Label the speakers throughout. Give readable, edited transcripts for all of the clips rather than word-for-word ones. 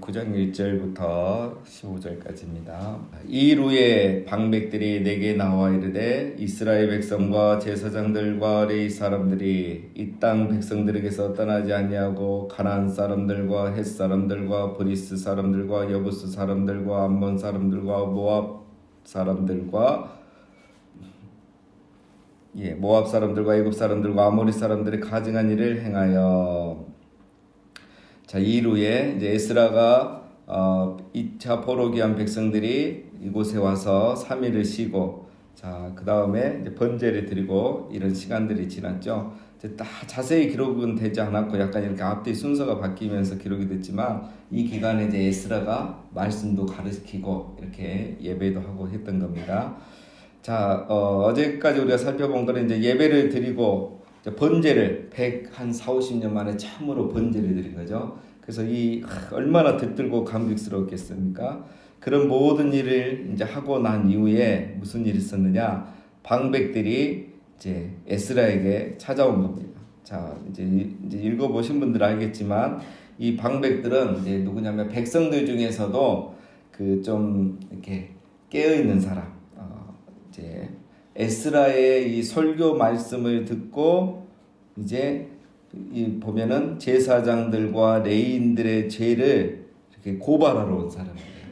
Speaker 1: 9장 1절부터 15절까지입니다. 이 후에 방백들이 내게 나와 이르되 이스라엘 백성과 제사장들과 레위 사람들이 이 땅 백성들에게서 떠나지 아니하고 가나안 사람들과 헷 사람들과 브리스 사람들과 여부스 사람들과 암몬 사람들과 모압 사람들과 모압 사람들과 애굽 사람들과 아모리 사람들이 가증한 일을 행하여. 자, 이후에 이제 에스라가 2차 포로기 한 백성들이 이곳에 와서 3일을 쉬고, 자, 그 다음에 이제 번제를 드리고 이런 시간들이 지났죠. 이제 다 자세히 기록은 되지 않았고 약간 이렇게 앞뒤 순서가 바뀌면서 기록이 됐지만 이 기간에 이제 에스라가 말씀도 가르치고 이렇게 예배도 하고 했던 겁니다. 자, 어제까지 우리가 살펴본 거는 이제 예배를 드리고 번제를 140-50년 만에 참으로 번제를 드린 거죠. 그래서 얼마나 듣들고 감격스러웠겠습니까? 그런 모든 일을 이제 하고 난 이후에 무슨 일이 있었느냐? 방백들이 이제 에스라에게 찾아온 겁니다. 자, 이제 읽어보신 분들 알겠지만 이 방백들은 이제 누구냐면 백성들 중에서도 그 좀 이렇게 깨어 있는 사람, 이제 에스라의 이 설교 말씀을 듣고 이제 보면은 제사장들과 레위인들의 죄를 이렇게 고발하러 온 사람이에요.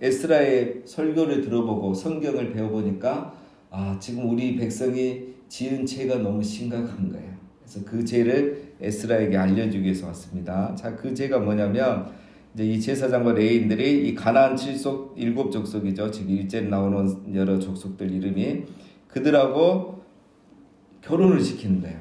Speaker 1: 에스라의 설교를 들어보고 성경을 배워보니까 지금 우리 백성이 지은 죄가 너무 심각한 거예요. 그래서 그 죄를 에스라에게 알려주기 위해서 왔습니다. 자, 그 죄가 뭐냐면 이제 이 제사장과 레위인들이 이 가나안 7족 7족속이죠. 지금 1절에 나오는 여러 족속들 이름이 그들하고 결혼을 시키는 거예요.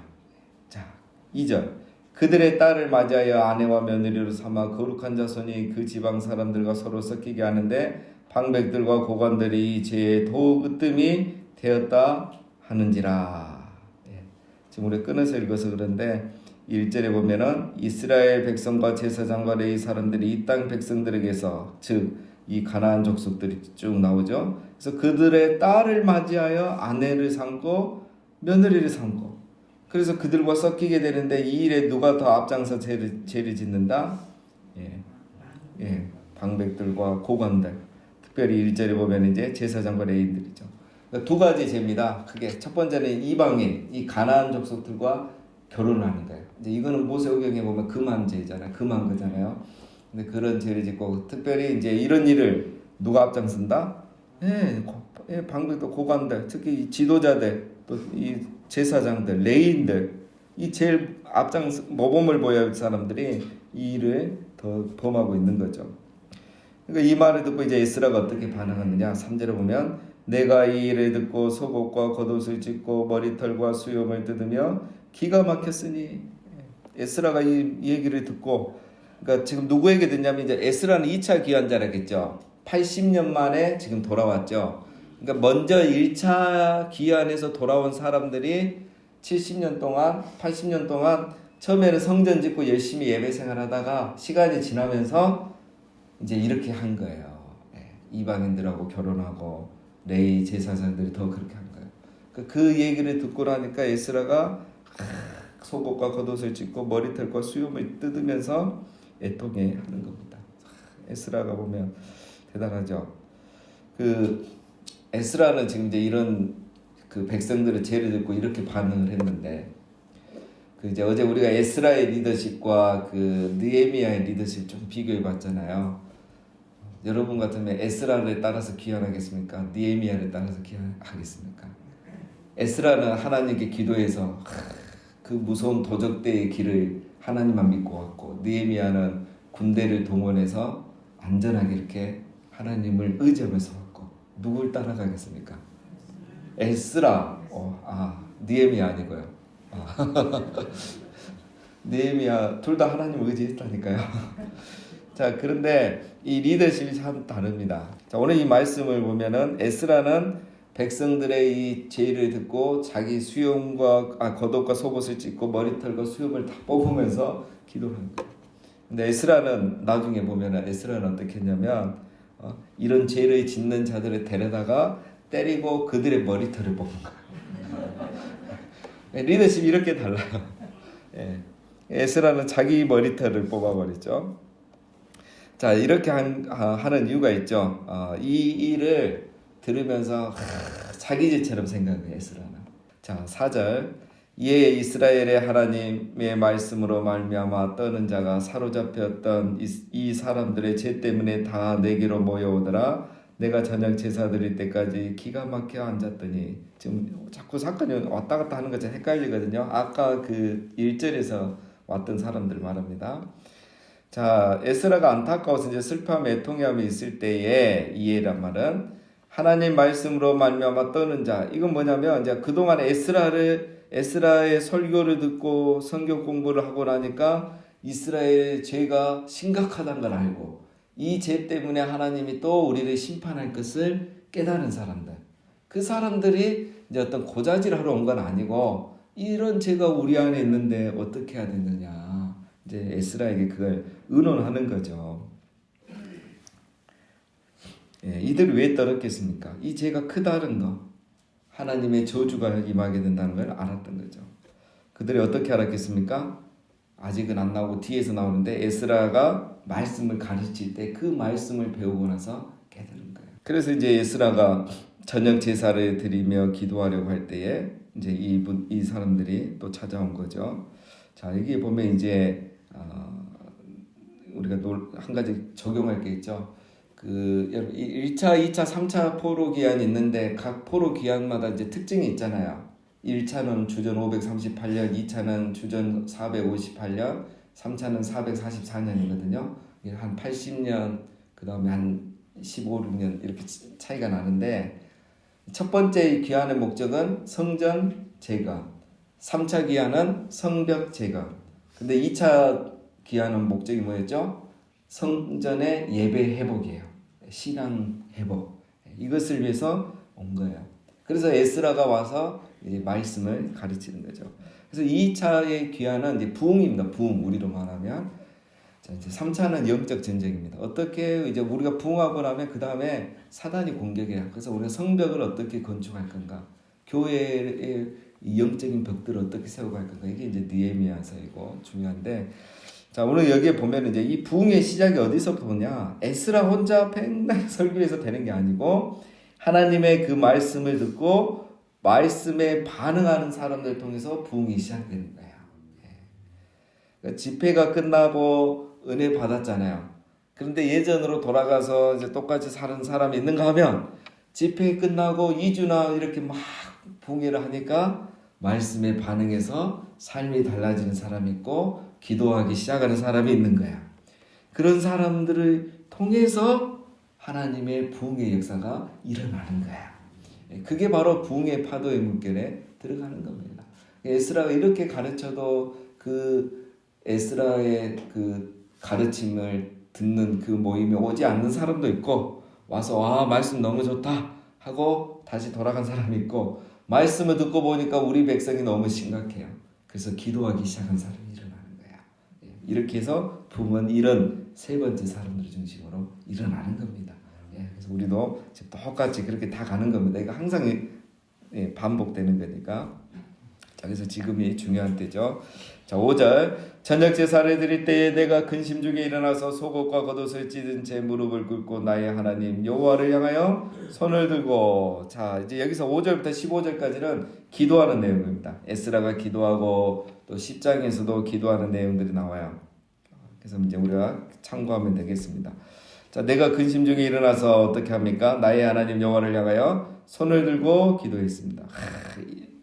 Speaker 1: 자, 2절. 그들의 딸을 맞이하여 아내와 며느리로 삼아 거룩한 자손이 그 지방 사람들과 서로 섞이게 하는데 방백들과 고관들이 이 죄에 더욱 으뜸이 되었다 하는지라. 지금 우리 끊어서 읽어서 그런데 1절에 보면은 이스라엘 백성과 제사장과 레위 사람들이 이 땅 백성들에게서 즉 이 가나안 족속들이 쭉 나오죠. 그래서 그들의 딸을 맞이하여 아내를 삼고 며느리를 삼고 그래서 그들과 섞이게 되는데 이 일에 누가 더 앞장서 죄를 짓는다? 방백들과 고관들. 특별히 1절에 보면 이제 제사장과 레위인들이죠. 그러니까 두 가지 죄입니다. 크게 첫 번째는 이방인, 이 가나안 족속들과 결혼을 하는 거예요. 이제 이거는 모세오경에 보면 금한죄잖아요. 금한거잖아요. 근데 그런 죄를 짓고 특별히 이제 이런 일을 누가 앞장선다? 방백도 고관들, 특히 지도자들, 또 이 제사장들, 레위인들, 이 제일 모범을 보여야 할 사람들이 이 일을 더 범하고 있는 거죠. 그러니까 이 말을 듣고 이제 에스라가 어떻게 반응하느냐? 3절에 보면 내가 이 일을 듣고 속옷과 겉옷을 찢고 머리털과 수염을 뜯으며 기가 막혔으니. 에스라가 이 얘기를 듣고, 그러니까 지금 누구에게 듣냐면 이제 에스라는 2차 귀환자라겠죠. 80년 만에 지금 돌아왔죠. 그러니까 먼저 1차 귀환에서 돌아온 사람들이 70년 동안, 80년 동안 처음에는 성전 짓고 열심히 예배 생활하다가 시간이 지나면서 이제 이렇게 한 거예요. 이방인들하고 결혼하고 레위 제사장들이 더 그렇게 한 거예요. 그 얘기를 듣고 나니까 에스라가 속옷과 겉옷을 찢고 머리털과 수염을 뜯으면서 애통해 하는 겁니다. 에스라가 보면 대단하죠. 에스라는 지금 이제 이런 그 백성들의 죄를 듣고 이렇게 반응을 했는데, 이제 어제 우리가 에스라의 리더십과 그 느헤미야의 리더십 좀 비교해 봤잖아요. 여러분 같으면 에스라를 따라서 귀환하겠습니까? 느헤미야를 따라서 귀환하겠습니까? 에스라는 하나님께 기도해서 그 무서운 도적대의 길을 하나님만 믿고 왔고, 느헤미야는 군대를 동원해서 안전하게 이렇게 하나님을 의지하면서 왔고, 누굴 따라가겠습니까? 에스라. 느헤미야 아니고요. 느헤미야 둘 다 하나님을 의지했다니까요. 자, 그런데 이 리더십이 참 다릅니다. 자, 오늘 이 말씀을 보면은 에스라는 백성들의 이 죄를 듣고 자기 수염과 겉옷과 속옷을 찢고 머리털과 수염을 다 뽑으면서 기도를 한 거예요. 근데 에스라는 나중에 보면은 에스라는 어떻게 했냐면 이런 죄를 짓는 자들을 데려다가 때리고 그들의 머리털을 뽑은 거예요. 리더십이 이렇게 달라요. 에스라는 자기 머리털을 뽑아버리죠. 자, 이렇게 하는 이유가 있죠. 이 일을 들으면서 자기 죄처럼 생각해요, 에스라는. 자, 4절. 이에 이스라엘의 하나님의 말씀으로 말미암아 떠는 자가 사로잡혔던 이 사람들의 죄 때문에 다 내게로 모여오더라. 내가 저녁 제사 드릴 때까지 기가 막혀 앉았더니, 지금 자꾸 사건이 왔다 갔다 하는 것처럼 헷갈리거든요. 아까 그 1절에서 왔던 사람들 말합니다. 자, 에스라가 안타까워서 이제 슬퍼함 애통함이 있을 때에 이해란 말은 하나님 말씀으로 말미암아 떠는 자. 이건 뭐냐면 이제 그동안 에스라의 설교를 듣고 성경 공부를 하고 나니까 이스라엘의 죄가 심각하다는 걸 알고 이 죄 때문에 하나님이 또 우리를 심판할 것을 깨달은 사람들. 그 사람들이 이제 어떤 고자질을 하러 온 건 아니고 이런 죄가 우리 안에 있는데 어떻게 해야 되느냐. 이제 에스라에게 그걸 의논하는 거죠. 예, 이들이 왜 떨었겠습니까? 이 죄가 크다는 거, 하나님의 저주가 임하게 된다는 걸 알았던 거죠. 그들이 어떻게 알았겠습니까? 아직은 안 나오고 뒤에서 나오는데 에스라가 말씀을 가르칠 때 그 말씀을 배우고 나서 깨달은 거예요. 그래서 이제 에스라가 저녁 제사를 드리며 기도하려고 할 때에 이제 이 사람들이 또 찾아온 거죠. 자, 여기 보면 이제 우리가 한 가지 적용할 게 있죠. 그 1차, 2차, 3차 포로 기한이 있는데 각 포로 기한마다 이제 특징이 있잖아요. 1차는 주전 538년, 2차는 주전 458년, 3차는 444년이거든요. 한 80년, 그 다음에 한 15, 16년 이렇게 차이가 나는데 첫 번째 기한의 목적은 성전 제거, 3차 기한은 성벽 제거. 근데 2차 기한의 목적이 뭐였죠? 성전의 예배 회복이에요. 신앙 회복. 이것을 위해서 온 거예요. 그래서 에스라가 와서 이제 말씀을 가르치는 거죠. 그래서 2차의 귀환은 이제 부흥입니다. 부흥, 우리로 말하면. 자, 이제 3차는 영적 전쟁입니다. 어떻게 이제 우리가 부흥하고 나면 그 다음에 사단이 공격해요. 그래서 우리가 성벽을 어떻게 건축할 건가? 교회의 영적인 벽들을 어떻게 세워갈 건가? 이게 이제 느헤미야서이고 중요한데. 자, 오늘 여기에 보면 이제 이 부흥의 시작이 어디서부터 오냐? 에스라 혼자 백날 설교해서 되는 게 아니고 하나님의 그 말씀을 듣고 말씀에 반응하는 사람들 통해서 부흥이 시작되는 거예요. 그러니까 집회가 끝나고 은혜 받았잖아요. 그런데 예전으로 돌아가서 이제 똑같이 사는 사람이 있는가 하면 집회 끝나고 2주나 이렇게 막 부흥회를 하니까 말씀에 반응해서 삶이 달라지는 사람이 있고 기도하기 시작하는 사람이 있는 거야. 그런 사람들을 통해서 하나님의 부흥의 역사가 일어나는 거야. 그게 바로 부흥의 파도의 물결에 들어가는 겁니다. 에스라가 이렇게 가르쳐도 그 에스라의 그 가르침을 듣는 그 모임에 오지 않는 사람도 있고 와서 와 말씀 너무 좋다 하고 다시 돌아간 사람이 있고 말씀을 듣고 보니까 우리 백성이 너무 심각해요. 그래서 기도하기 시작한 사람이 일어나는 거야. 이렇게 해서 부흥은 이런 세 번째 사람들 중심으로 일어나는 겁니다. 그래서 우리도 똑같이 그렇게 다 가는 겁니다. 이거 항상 반복되는 거니까. 자, 그래서 지금이 중요한 때죠. 자, 5절. 저녁 제사를 드릴 때에 내가 근심 중에 일어나서 속옷과 겉옷을 찢은 채 무릎을 꿇고 나의 하나님 여호와를 향하여 손을 들고. 자, 이제 여기서 5절부터 15절까지는 기도하는 내용입니다. 에스라가 기도하고 또 10장에서도 기도하는 내용들이 나와요. 그래서 이제 우리가 참고하면 되겠습니다. 자, 내가 근심 중에 일어나서 어떻게 합니까? 나의 하나님 여호와를 향하여 손을 들고 기도했습니다.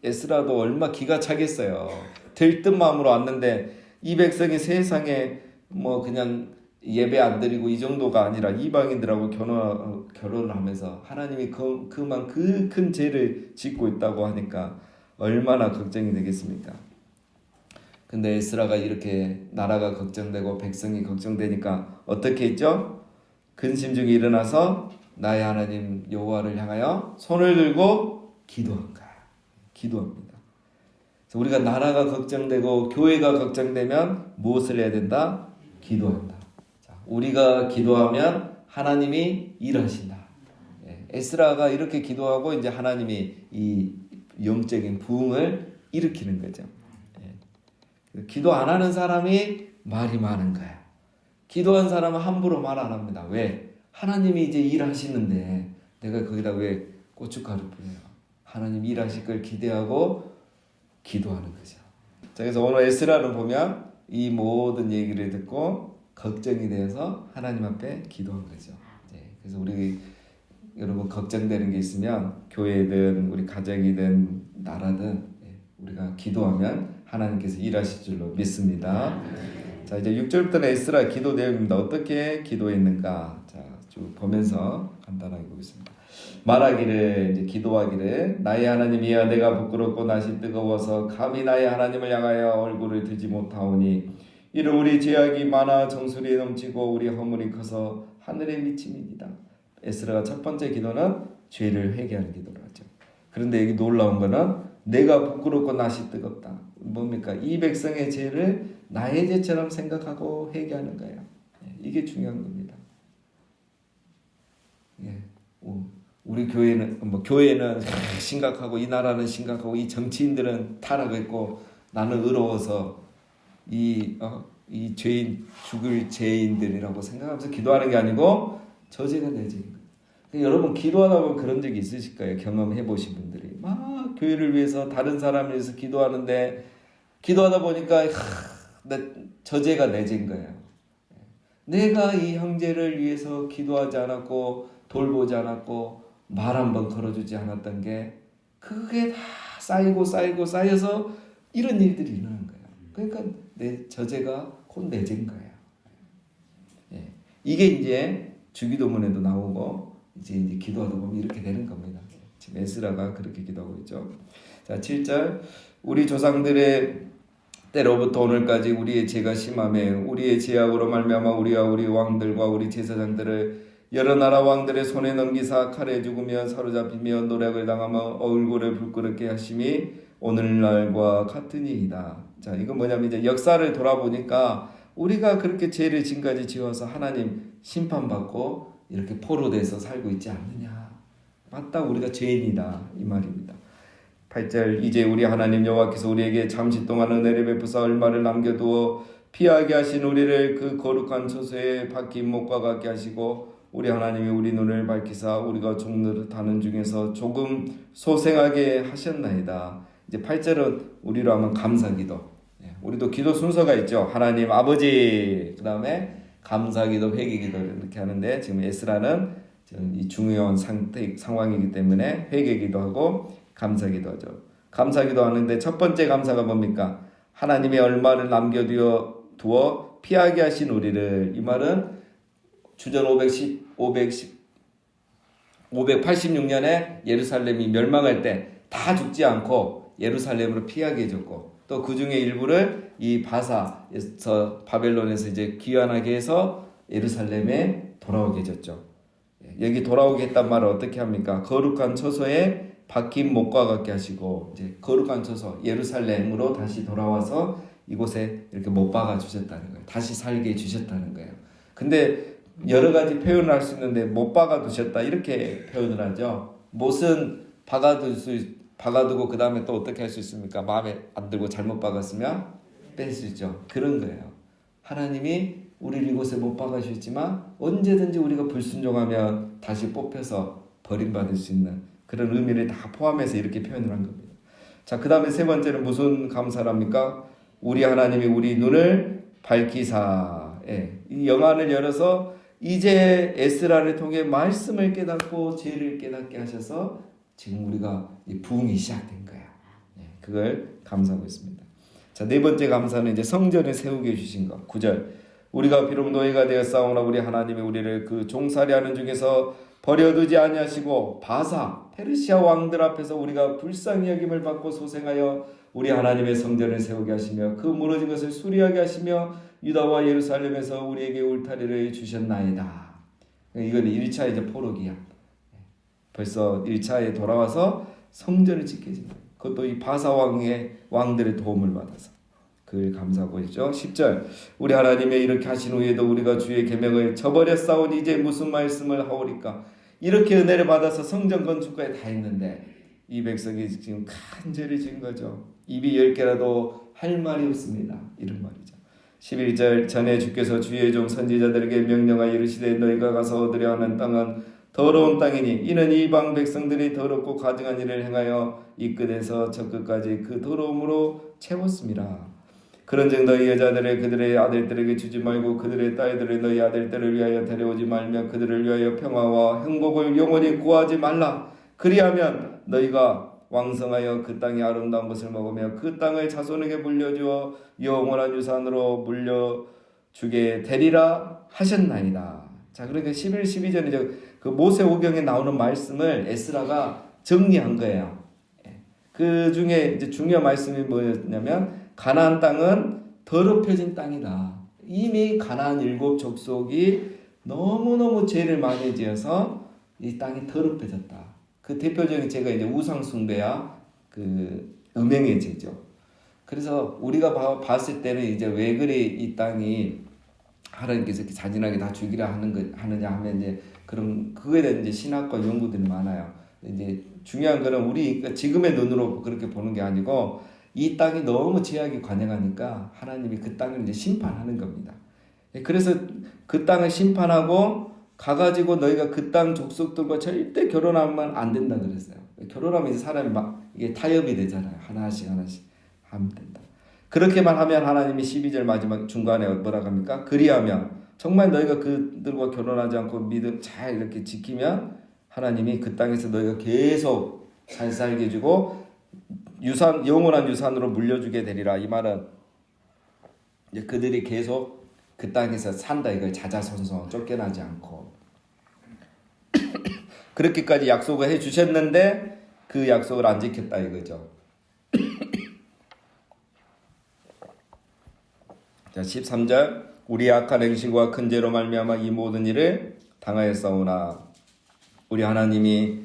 Speaker 1: 에스라도 얼마 기가 차겠어요. 들뜬 마음으로 왔는데 이 백성이 세상에 뭐 그냥 예배 안 드리고 이 정도가 아니라 이방인들하고 결혼을 하면서 하나님이 그만 그 큰 죄를 짓고 있다고 하니까 얼마나 걱정이 되겠습니까? 근데 에스라가 이렇게 나라가 걱정되고 백성이 걱정되니까 어떻게 했죠? 근심 중에 일어나서 나의 하나님 여호와를 향하여 손을 들고 기도한 거야. 기도합니다. 그래서 우리가 나라가 걱정되고 교회가 걱정되면 무엇을 해야 된다? 기도한다. 자, 우리가 기도하면 하나님이 일하신다. 에스라가 이렇게 기도하고 이제 하나님이 이 영적인 부흥을 일으키는 거죠. 기도 안 하는 사람이 말이 많은 거야. 기도한 사람은 함부로 말 안 합니다. 왜? 하나님이 이제 일하시는데 내가 거기다 왜 고춧가루 뿌려요? 하나님 일하실 걸 기대하고 기도하는 거죠. 자, 그래서 오늘 에스라를 보면 이 모든 얘기를 듣고 걱정이 되어서 하나님 앞에 기도한 거죠. 그래서 우리 여러분 걱정되는 게 있으면 교회든 우리 가정이든 나라든 우리가 기도하면 하나님께서 일하실 줄로 믿습니다. 자, 이제 6절부터는 에스라 기도 내용입니다. 어떻게 기도했는가? 자, 쭉 보면서 간단하게 보겠습니다. 말하기를, 이제 기도하기를, 나의 하나님이여, 내가 부끄럽고 낯이 뜨거워서 감히 나의 하나님을 향하여 얼굴을 들지 못하오니 이로 우리 죄악이 많아 정수리에 넘치고 우리 허물이 커서 하늘에 미침이니이다. 에스라가 첫 번째 기도는 죄를 회개하는 기도를 하죠. 그런데 여기 놀라운 거는 내가 부끄럽고 낯이 뜨겁다. 뭡니까? 이 백성의 죄를 나의 죄처럼 생각하고 회개하는 거예요. 이게 중요한 겁니다. 우리 교회는 심각하고 이 나라는 심각하고 이 정치인들은 타락했고 나는 의로워서 이 죄인 죽을 죄인들이라고 생각하면서 기도하는 게 아니고 저 죄가 내 죄인 거예요. 그러니까 여러분 기도하다 보면 그런 적이 있으실 거예요. 경험해 보신 분들이 막 교회를 위해서 다른 사람을 위해서 기도하는데 기도하다 보니까 저 죄가 내 죄인 거예요. 내가 이 형제를 위해서 기도하지 않았고 돌보지 않았고 말 한번 걸어주지 않았던 게 그게 다 쌓여서 이런 일들이 일어나는 거예요. 그러니까 저 죄가 곧 내 죄인 거예요. 이게 이제 주기도문에도 나오고 이제 기도하다 보면 이렇게 되는 겁니다. 지금 에스라가 그렇게 기도하고 있죠. 자, 7절 우리 조상들의 때로부터 오늘까지 우리의 죄가 심하매 우리의 죄악으로 말미암아 우리와 우리 왕들과 우리 제사장들을 여러 나라 왕들의 손에 넘기사 칼에 죽으며 사로잡히며 노략을 당하며 얼굴을 붉게 하심이 오늘날과 같으니이다. 자, 이건 뭐냐면 이제 역사를 돌아보니까 우리가 그렇게 죄를 지금까지 지어서 하나님 심판받고 이렇게 포로돼서 살고 있지 않느냐. 맞다, 우리가 죄인이다 이 말입니다. 8절 이제 우리 하나님 여호와께서 우리에게 잠시 동안 은혜를 베푸사 얼마를 남겨두어 피하게 하신 우리를 그 거룩한 처소에 박힌 못과 같게 하시고 우리 하나님이 우리 눈을 밝히사 우리가 종노릇하는 중에서 조금 소생하게 하셨나이다. 이제 8절은 우리로 하면 감사기도. 우리도 기도 순서가 있죠. 하나님 아버지, 그 다음에 감사기도, 회개기도 이렇게 하는데 지금 에스라는 이 중요한 상황이기 때문에 회개기도 하고 감사기도 하죠. 감사기도 하는데 첫 번째 감사가 뭡니까? 하나님의 얼마를 남겨두어 피하게 하신 우리를. 이 말은 주전 586년에 예루살렘이 멸망할 때 다 죽지 않고 예루살렘으로 피하게 해줬고 또 그 중에 일부를 이 바사에서 바벨론에서 이제 귀환하게 해서 예루살렘에 돌아오게 해줬죠. 여기 돌아오게 했단 말을 어떻게 합니까? 거룩한 처소에 박힌 못과 같게 하시고 이제 거룩한 처소 예루살렘으로 다시 돌아와서 이곳에 이렇게 못 박아 주셨다는 거예요. 다시 살게 해 주셨다는 거예요. 근데 여러 가지 표현을 할 수 있는데 못 박아 두셨다 이렇게 표현을 하죠. 못은 박아두고 그 다음에 또 어떻게 할 수 있습니까? 마음에 안 들고 잘못 박았으면 뺄 수 있죠. 그런 거예요. 하나님이 우리를 이곳에 못 박아주셨지만 언제든지 우리가 불순종하면 다시 뽑혀서 버림받을 수 있는 그런 의미를 다 포함해서 이렇게 표현을 한 겁니다. 자, 그 다음에 세 번째는 무슨 감사랍니까? 우리 하나님이 우리 눈을 밝히사. 이 영안을 열어서 이제 에스라를 통해 말씀을 깨닫고 죄를 깨닫게 하셔서 지금 우리가 부흥이 시작된 거야. 그걸 감사하고 있습니다. 자, 네 번째 감사는 이제 성전을 세우게 해주신 것. 9절 우리가 비록 노예가 되었사오나 우리 하나님이 우리를 그 종살이하는 중에서 버려두지 아니하시고 바사 페르시아 왕들 앞에서 우리가 불쌍히 여김을 받고 소생하여 우리 하나님의 성전을 세우게 하시며 그 무너진 것을 수리하게 하시며 유다와 예루살렘에서 우리에게 울타리를 주셨나이다. 이건 1차 이제 포로기야. 벌써 1차에 돌아와서 성전을 짓게 해준 거예요. 그것도 이 바사 왕들의 도움을 받아서 그걸 감사하고 있죠. 10절 우리 하나님의 이렇게 하신 후에도 우리가 주의 계명을 저버렸사오니 이제 무슨 말씀을 하오리까. 이렇게 은혜를 받아서 성전 건축까지 다 했는데 이 백성이 지금 큰 죄를 지은 거죠. 입이 10개라도 할 말이 없습니다. 이런 말이죠. 11절 전에 주께서 주의 종 선지자들에게 명령하여 이르시되 너희가 가서 얻으려 하는 땅은 더러운 땅이니 이는 이방 백성들이 더럽고 가증한 일을 행하여 이 끝에서 저 끝까지 그 더러움으로 채웠습니다. 그런즉 너희 여자들을 그들의 아들들에게 주지 말고 그들의 딸들을 너희 아들들을 위하여 데려오지 말며 그들을 위하여 평화와 행복을 영원히 구하지 말라. 그리하면 너희가 왕성하여 그 땅의 아름다운 것을 먹으며 그 땅을 자손에게 물려주어 영원한 유산으로 물려주게 되리라 하셨나이다. 자, 그러니까 11, 12절에 그 모세오경에 나오는 말씀을 에스라가 정리한 거예요. 그 중에 이제 중요한 말씀이 뭐였냐면 가나안 땅은 더럽혀진 땅이다. 이미 가나안 7 족속이 너무너무 죄를 많이 지어서 이 땅이 더럽혀졌다. 그 대표적인 죄가 이제 우상 숭배야 그 음행의 죄죠. 그래서 우리가 봤을 때는 이제 왜 그리 이 땅이 하나님께서 이렇게 잔인하게 다 죽이라 하느냐 하면 이제 그거에 대한 이제 신학과 연구들이 많아요. 이제 중요한 거는 우리 지금의 눈으로 그렇게 보는 게 아니고 이 땅이 너무 죄악이 관영하니까 하나님이 그 땅을 이제 심판하는 겁니다. 그래서 그 땅을 심판하고 가가지고 너희가 그 땅 족속들과 절대 결혼하면 안 된다 그랬어요. 결혼하면 이제 사람이 막 이게 타협이 되잖아요. 하나씩 하면 된다. 그렇게만 하면 하나님이 12절 마지막 중간에 뭐라고 합니까? 그리하면 정말 너희가 그들과 결혼하지 않고 믿음 잘 이렇게 지키면 하나님이 그 땅에서 너희가 계속 잘 살게 해주고 영원한 유산으로 물려주게 되리라. 이 말은 이제 그들이 계속 그 땅에서 산다 이걸 자자손손 쫓겨나지 않고 그렇게까지 약속을 해주셨는데 그 약속을 안 지켰다 이거죠. 자 13절 우리 악한 행실과 큰 죄로 말미암아 이 모든 일을 당하였사오나 우리 하나님이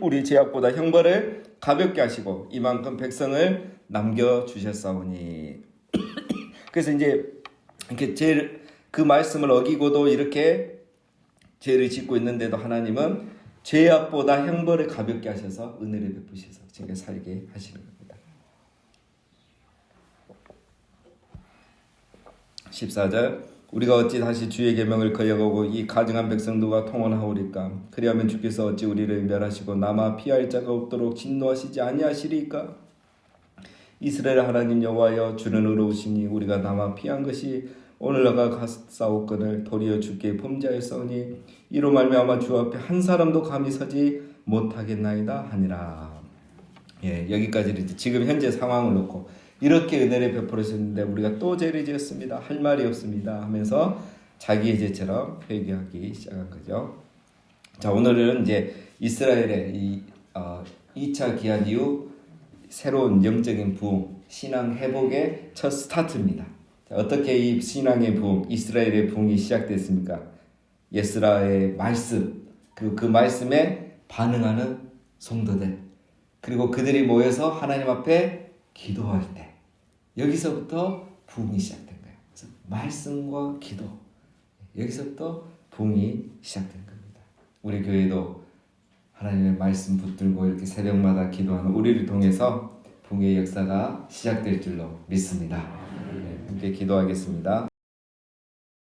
Speaker 1: 우리 죄악보다 형벌을 가볍게 하시고 이만큼 백성을 남겨주셨사오니 그래서 이제 이렇게 그 말씀을 어기고도 이렇게 죄를 짓고 있는데도 하나님은 죄악보다 형벌을 가볍게 하셔서 은혜를 베푸셔서 지금 살게 하시는 겁니다. 14절 우리가 어찌 다시 주의 계명을 거역하고 이 가증한 백성들과 통혼하오리까? 그리하면 주께서 어찌 우리를 멸하시고 남아 피할 자가 없도록 진노하시지 아니하시리까? 이스라엘 하나님 여호와여 주는 의로우시니 우리가 남아 피한 것이 오늘 나가 싸웠거늘 도리어 주께 범죄하였사오니 이로 말미암아 주 앞에 한 사람도 감히 서지 못하겠나이다 하니라. 예, 여기까지 지금 현재 상황을 놓고 이렇게 은혜를 베풀으셨는데 우리가 또 죄를 지었습니다. 할 말이 없습니다 하면서 자기의 죄처럼 회개하기 시작한 거죠. 자, 오늘은 이제 이스라엘의 이 2차 기한 이후 새로운 영적인 부흥, 신앙 회복의 첫 스타트입니다. 자, 어떻게 이 신앙의 부흥, 이스라엘의 부흥이 시작됐습니까? 에스라의 말씀, 그리고 그 말씀에 반응하는 성도들, 그리고 그들이 모여서 하나님 앞에 기도할 때 여기서부터 부흥이 시작된 거예요. 그래서 말씀과 기도, 여기서부터 부흥이 시작된 겁니다. 우리 교회도 하나님의 말씀 붙들고 이렇게 새벽마다 기도하는 우리를 통해서 부흥의 역사가 시작될 줄로 믿습니다. 함께 기도하겠습니다.